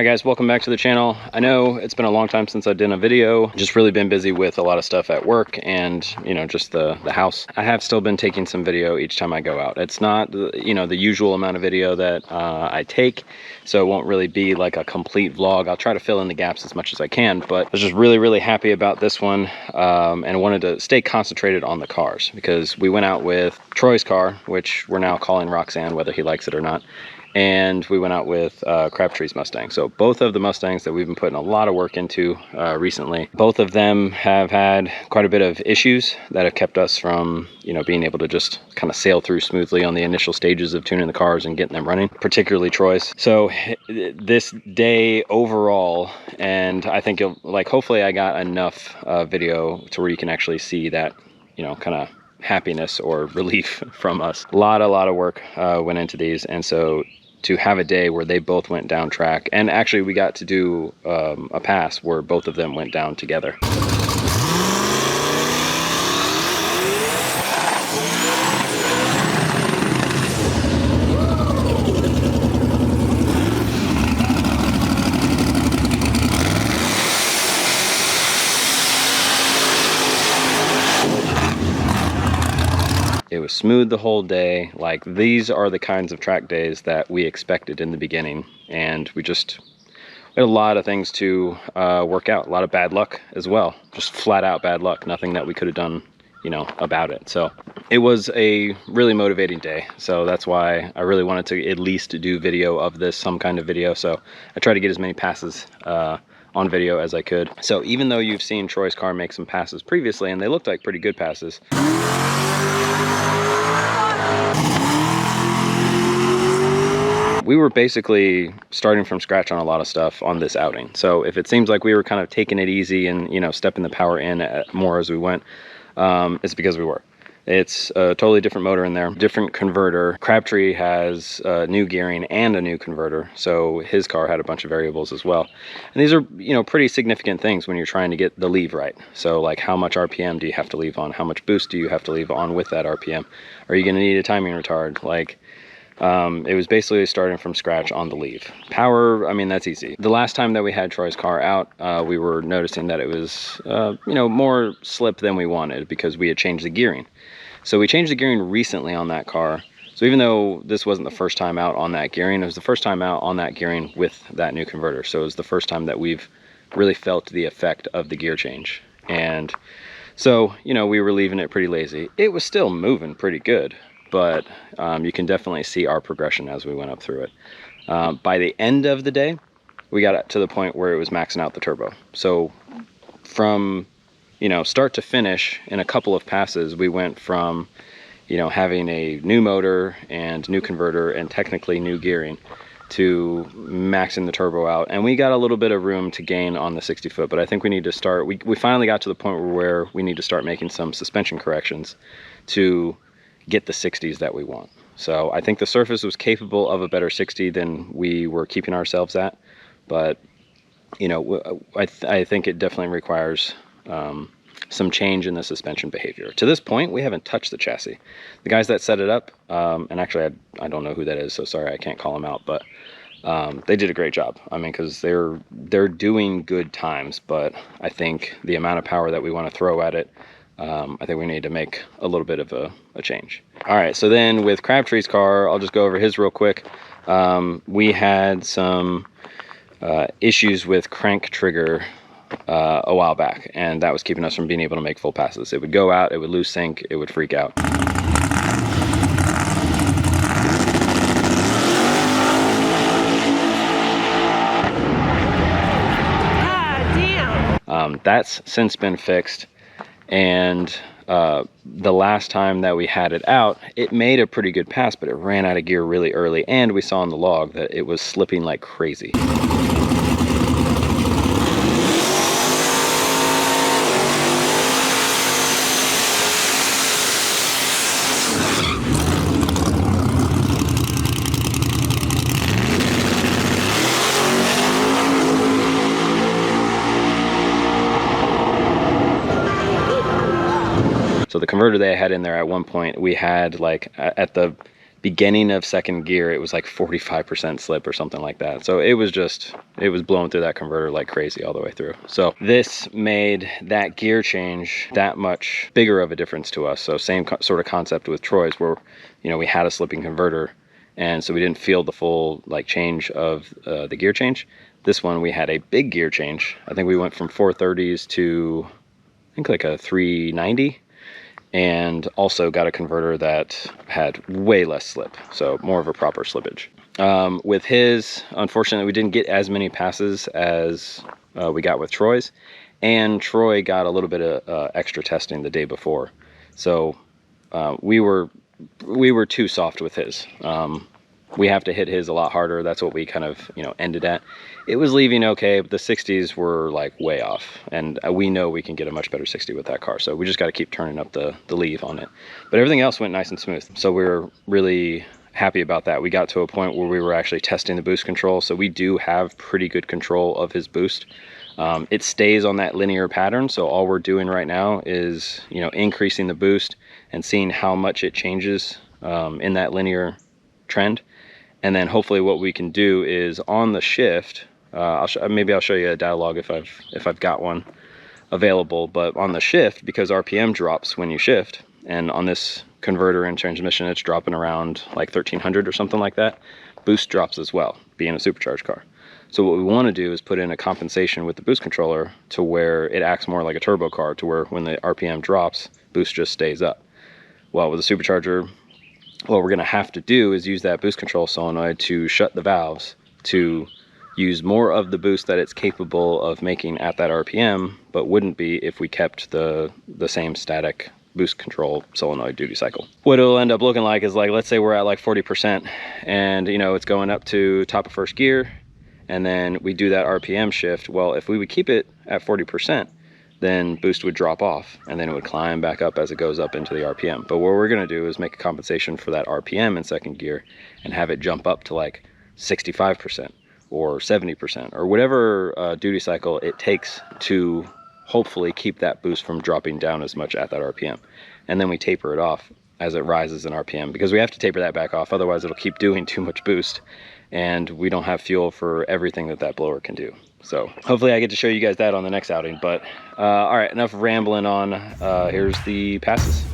guys, welcome back to the channel. I know it's been a long time since I did a video. Just really been busy with a lot of stuff at work and, you know, just the house. I have still been taking some video each time I go out. It's not, you know, the usual amount of video that I take, so it won't really be like a complete vlog. I'll try to fill in the gaps as much as I can, but I was just really happy about this one, and wanted to stay concentrated on the cars because we went out with Troy's car, which we're now calling Roxanne, whether he likes it or not. And we went out with Crabtree's Mustang. So both of the Mustangs that we've been putting a lot of work into recently, both of them have had quite a bit of issues that have kept us from, you know, being able to just kind of sail through smoothly on the initial stages of tuning the cars and getting them running, particularly Troy's. So this day overall, and I think you'll like, hopefully I got enough video to where you can actually see that, you know, kind of happiness or relief from us. A lot of work went into these, and so to have a day where they both went down track, and actually we got to do a pass where both of them went down together. It was smooth the whole day. Like, these are the kinds of track days that we expected in the beginning, and we had a lot of things to work out, a lot of bad luck as well, just flat out bad luck, nothing that we could have done, you know, about it. So it was a really motivating day, so that's why I really wanted to at least do video of this, some kind of video. So I tried to get as many passes on video as I could. So even though you've seen Troy's car make some passes previously, and they looked like pretty good passes, we were basically starting from scratch on a lot of stuff on this outing. So if it seems like we were kind of taking it easy and, you know, stepping the power in more as we went, it's because we were. It's a totally different motor in there, different converter. Crabtree has new gearing and a new converter, so his car had a bunch of variables as well. And these are, you know, pretty significant things when you're trying to get the leave right. So like, how much RPM do you have to leave on? How much boost do you have to leave on with that RPM? Are you gonna need a timing retard? Like, it was basically starting from scratch on the leave. Power, I mean, that's easy. The last time that we had Troy's car out, we were noticing that it was, you know, more slip than we wanted because we had changed the gearing. So we changed the gearing recently on that car. So even though this wasn't the first time out on that gearing, it was the first time out on that gearing with that new converter. So it was the first time that we've really felt the effect of the gear change. And so, you know, we were leaving it pretty lazy. It was still moving pretty good, but you can definitely see our progression as we went up through it. By the end of the day, we got to the point where it was maxing out the turbo. So from, you know, start to finish in a couple of passes, we went from, you know, having a new motor and new converter and technically new gearing to maxing the turbo out. And we got a little bit of room to gain on the 60 foot, but I think we need to start, we finally got to the point where we need to start making some suspension corrections to get the 60s that we want. So I think the surface was capable of a better 60 than we were keeping ourselves at, but, you know, I think it definitely requires some change in the suspension behavior. To this point, we haven't touched the chassis. The guys that set it up, and actually I don't know who that is, so sorry I can't call them out, but they did a great job. I mean, because they're doing good times, but I think the amount of power that we want to throw at it, I think we need to make a little bit of a change. All right, so then with Crabtree's car, I'll just go over his real quick. We had some issues with crank trigger a while back, and that was keeping us from being able to make full passes. It would go out, it would lose sync, it would freak out. That's since been fixed, and the last time that we had it out, it made a pretty good pass, but it ran out of gear really early, and we saw on the log that it was slipping like crazy. So the converter they had in there at one point, we had like at the beginning of second gear, it was like 45% slip or something like that. So it was blowing through that converter like crazy all the way through. So this made that gear change that much bigger of a difference to us. So same sort of concept with Troy's, where, you know, we had a slipping converter, and so we didn't feel the full like change of the gear change. This one, we had a big gear change. I think we went from 430s to, I think, like a 390, and also got a converter that had way less slip, so more of a proper slippage. With his, unfortunately, we didn't get as many passes as we got with Troy's, and Troy got a little bit of extra testing the day before, so we were too soft with his. We have to hit his a lot harder. That's what we kind of, you know, ended at. It was leaving okay, but the 60s were like way off, and we know we can get a much better 60 with that car, so we just got to keep turning up the leave on it. But everything else went nice and smooth, so we were really happy about that. We got to a point where we were actually testing the boost control, so we do have pretty good control of his boost. It stays on that linear pattern, so all we're doing right now is, you know, increasing the boost and seeing how much it changes in that linear trend. And then hopefully what we can do is on the shift, maybe I'll show you a dialogue if I've got one available, but on the shift, because RPM drops when you shift, and on this converter and transmission it's dropping around like 1300 or something like that, boost drops as well, being a supercharged car. So what we want to do is put in a compensation with the boost controller to where it acts more like a turbo car, to where when the RPM drops, boost just stays up. Well, with a supercharger, what we're going to have to do is use that boost control solenoid to shut the valves to use more of the boost that it's capable of making at that RPM, but wouldn't be if we kept the same static boost control solenoid duty cycle. What it'll end up looking like is, like, let's say we're at like 40%, and, you know, it's going up to top of first gear, and then we do that RPM shift. Well, if we would keep it at 40%, then boost would drop off, and then it would climb back up as it goes up into the RPM. But what we're going to do is make a compensation for that RPM in second gear and have it jump up to like 65% or 70% or whatever duty cycle it takes to hopefully keep that boost from dropping down as much at that RPM. And then we taper it off as it rises in RPM, because we have to taper that back off, otherwise it'll keep doing too much boost, and we don't have fuel for everything that blower can do. So hopefully I get to show you guys that on the next outing. But all right, enough rambling on. Here's the passes.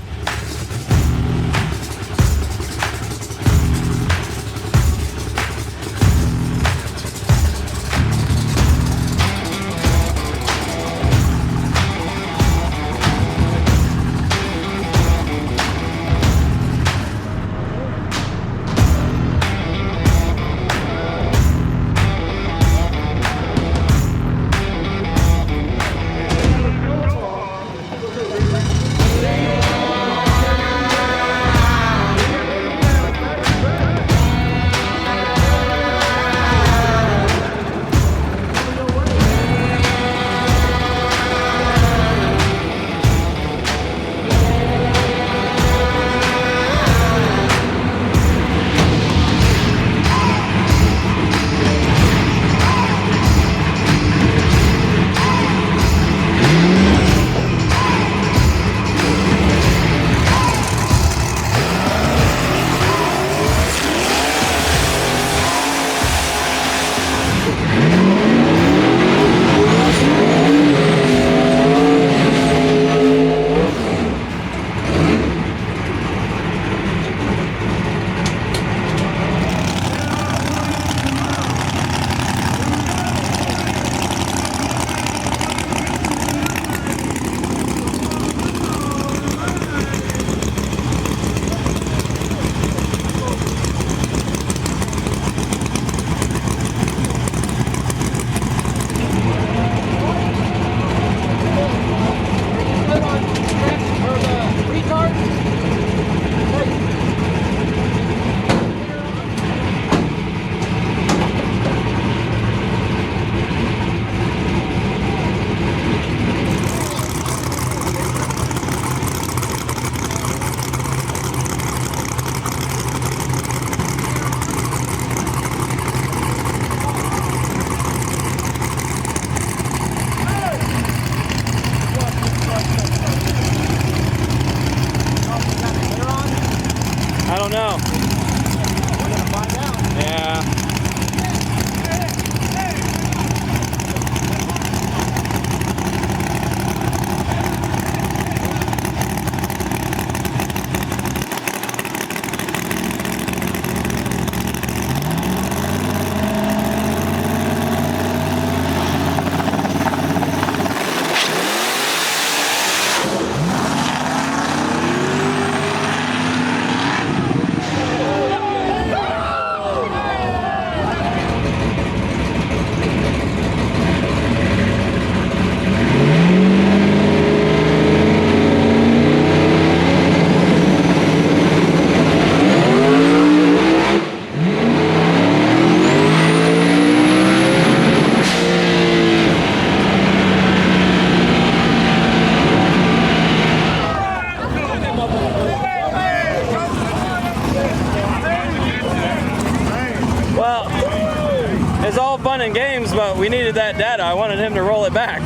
him to roll it back.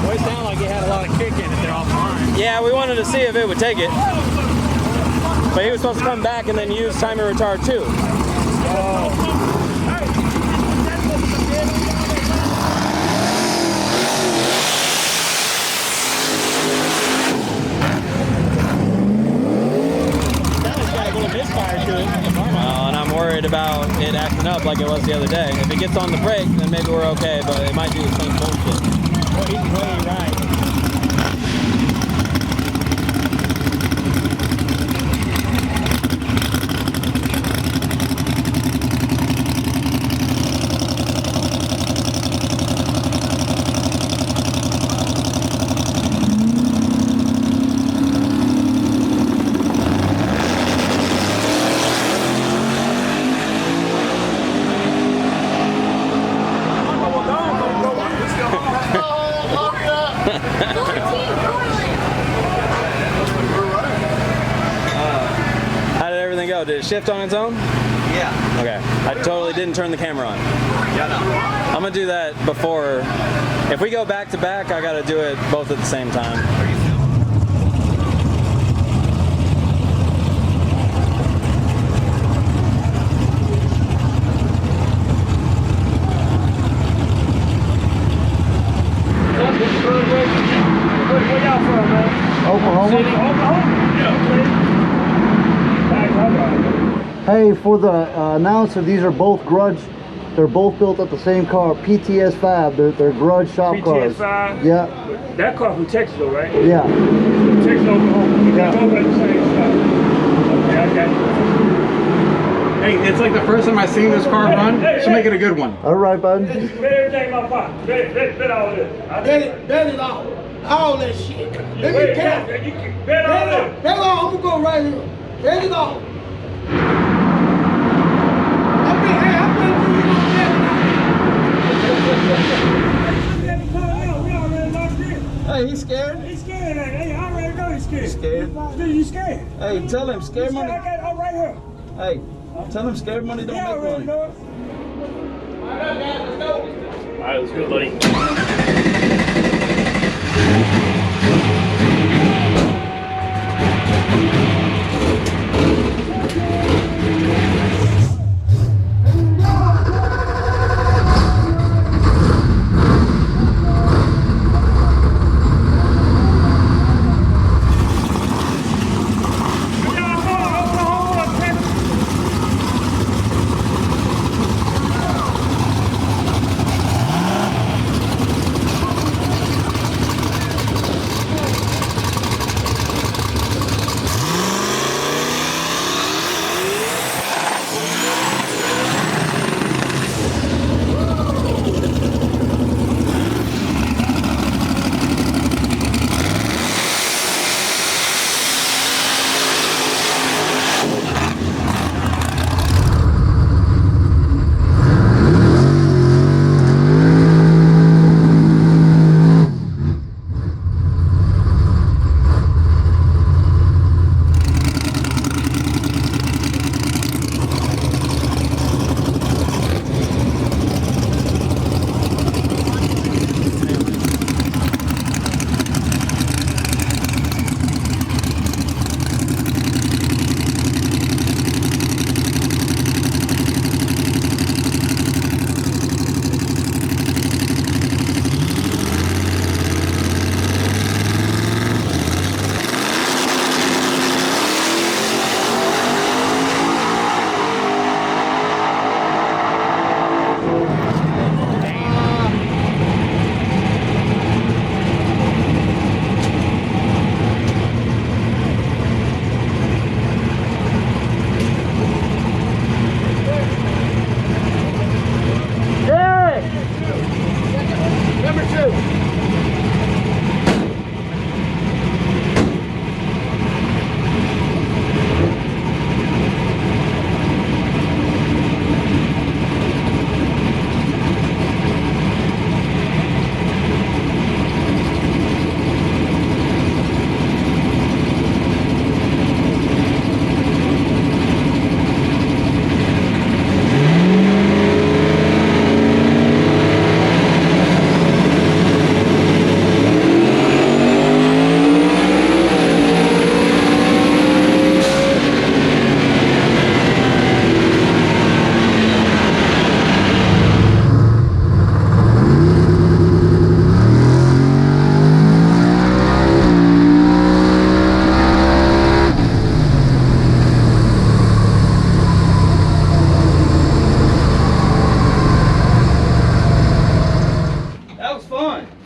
Well, it sounded like he had a lot of kick in it there off the line. Yeah, we wanted to see if it would take it. But he was supposed to come back and then use timing retard too. And I'm worried about it acting up like it was the other day. If it gets on the brake, then maybe we're okay, but it might do the same bullshit. Well, he's really right. Did it shift on its own? Yeah. Okay. I totally didn't turn the camera on. Yeah, no. I'm gonna do that before. If we go back to back, I gotta do it both at the same time. Where y'all from, man? Oklahoma. Hey, for the announcer, these are both grudge. They're both built at the same car, PTS5. They're grudge shop cars. PTS5? Yeah. That car from Texas, though, right? Yeah. Texas, Oklahoma. Yeah. Both at the same spot. Okay, I got you. Hey, it's like the first time I've seen this car run, so make it a good one. All right, bud. Bet everything in my pocket. Bet all this. Bet it all. All that shit. Let me count. You can bet all this. Bet all. I'm gonna go right here. Bet it all. Hey, he's scared? He's scared. Hey, I already know he's scared. He's scared? You scared? Hey, tell him scared money. I got it right here. Hey, tell him scared money don't make money. Know it. All right, let's go, buddy.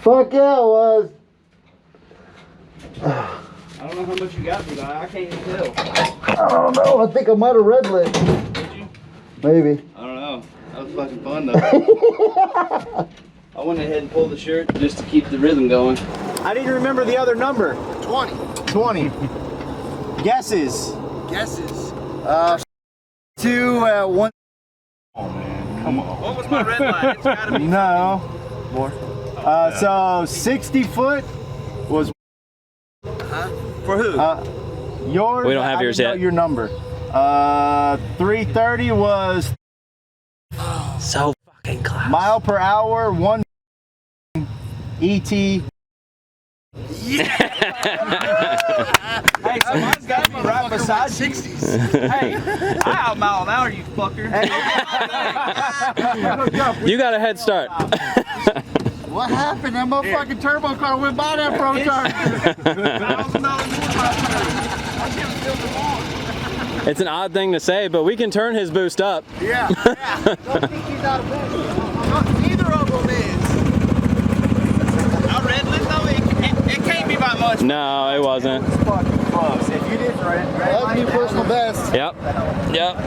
Fuck yeah, it was. I don't know how much you got me, but I can't even tell. I don't know. I think I might have red lit. Did you? Maybe. I don't know. That was fucking fun though. I went ahead and pulled the shirt just to keep the rhythm going. I didn't remember the other number. 20. 20. Guesses. Guesses. 2 1. Oh man, come on. What was my red line? It's gotta be No. More. So 60 foot was for who? yours. We don't have I yours didn't know yet. your number. 330 was So fucking close. mile per hour. 1 ET. Hey, so mine's got me right beside 60s. Hey, I out mile an hour, you fucker. You got a head start. What happened? That motherfucking turbo car went by that pro car. It's an odd thing to say, but we can turn his boost up. Yeah. Don't think he's out of bed. Neither of them is. I red lit though, it can't be by much. No, it wasn't. It's fucking close. If you didn't That's new personal best. Yep. Yep.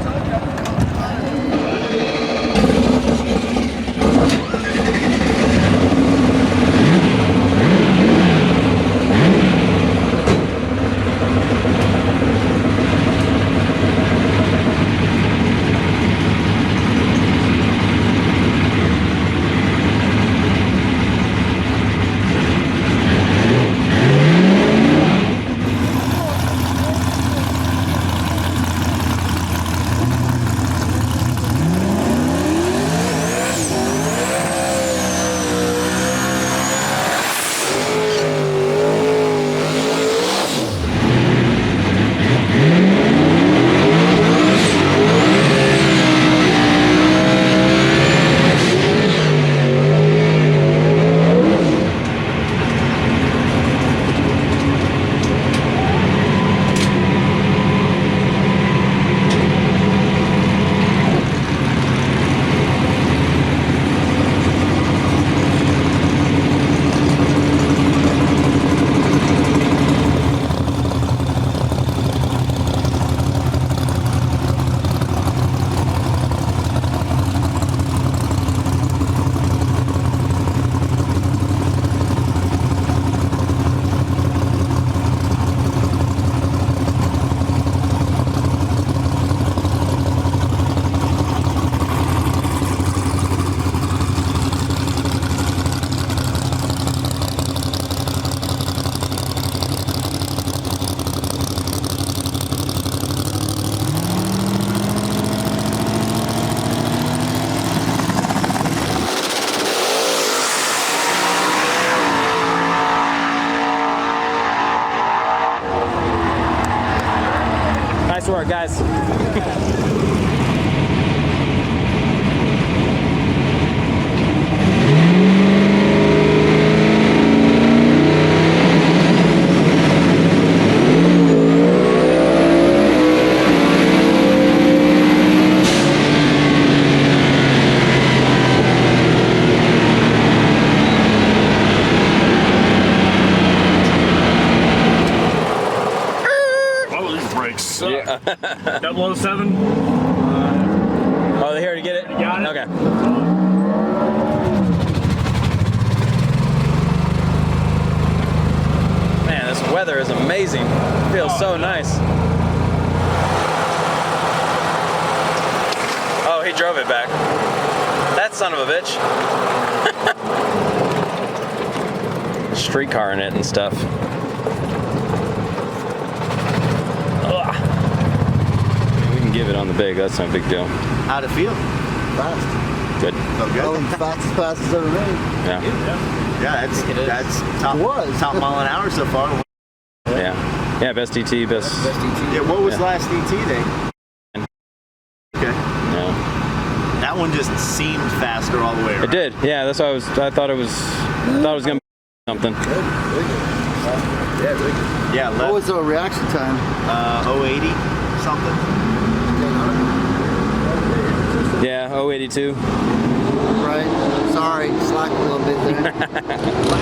Nice work, guys. Oh, these brakes suck. Yeah. 007. Oh, they're here to get it? Got it. Okay. Man, this weather is amazing. Feels so nice. Oh, he drove it back. That son of a bitch. Streetcar in it and stuff. Ugh. We can give it on the big, that's no big deal. How'd it feel? Fast. Good. Probably the fastest pass it's ever made. Yeah. Yeah, that's top, It was. top mile an hour so far. Yeah. Yeah, best DT, best. Yeah, what was Yeah. last DT then? Okay. Yeah. That one just seemed faster all the way around. It did. Yeah, that's why I thought it was gonna be something. Yeah, What left was the reaction time? 080 something. Yeah, 082. Right. So Sorry, slacked a little bit there. What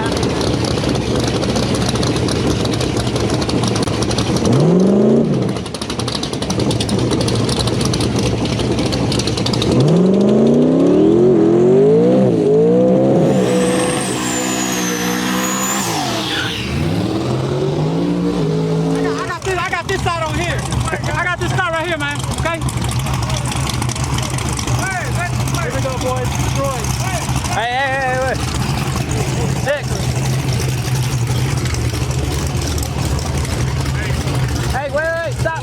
I got this side on here. I got this side right here, man. Okay? Here we go, boys. Troy. Hey, wait. 6. Hey, wait. Stop.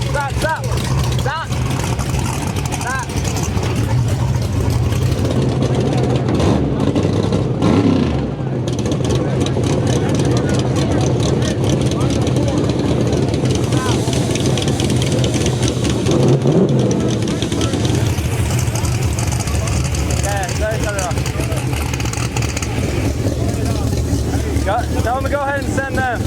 Tell them to go ahead and send them.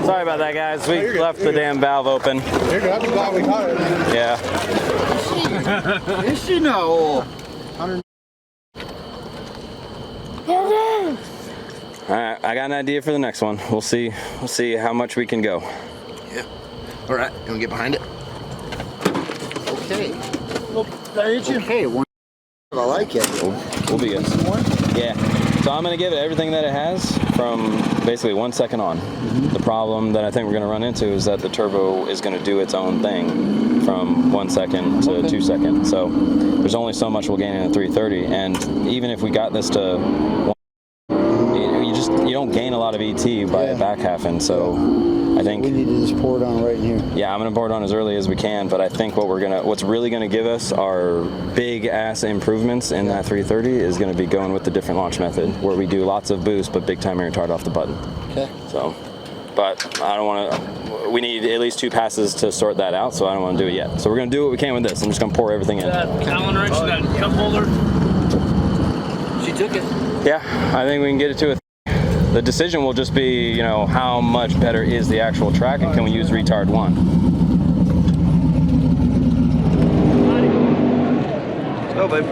Sorry about that, guys. We left the damn valve open. You're good. I'm glad we caught it. Yeah. Yes, you know. All right, I got an idea for the next one. We'll see how much we can go. Yeah. All right. You want to get behind it? Okay. Okay. One. I like it. We'll be good. Yeah. So I'm going to give it everything that it has from basically 1 second on. The problem that I think we're going to run into is that the turbo is going to do its own thing from 1 second to 2 seconds. So there's only so much we'll gain in a 330. And even if we got this to you don't gain a lot of ET by back halfing. So I think we need to just pour it on right in here. Yeah, I'm gonna pour it on as early as we can, but I think what's really gonna give us our big ass improvements in that 330 is gonna be going with the different launch method, where we do lots of boost but big time air retard off the button. Okay. So, but I don't want to. We need at least 2 passes to sort that out, so I don't want to do it yet. So we're gonna do what we can with this. I'm just gonna pour everything in. Allen wrench, that cup holder. She took it. Yeah, I think we can get it to a. The decision will just be, how much better is the actual track, and can we use retard 1? Let's go, babe.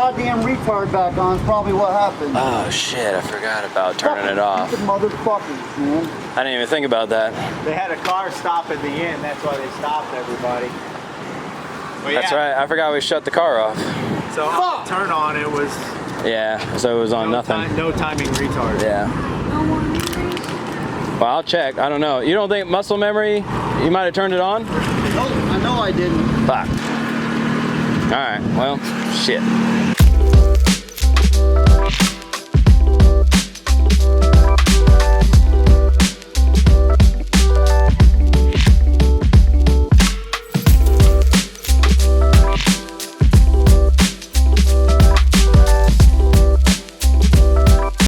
goddamn retard back on is probably what happened. Oh shit, I forgot about turning it off. Stupid motherfuckers, man. I didn't even think about that. They had a car stop at the end. That's why they stopped everybody. But That's right, I forgot we shut the car off. So turn on, it was Yeah, so it was on nothing. no timing retard. Yeah. Well, I'll check. I don't know. You don't think muscle memory, you might have turned it on? Nope, I know I didn't. Fuck. Alright, well, shit.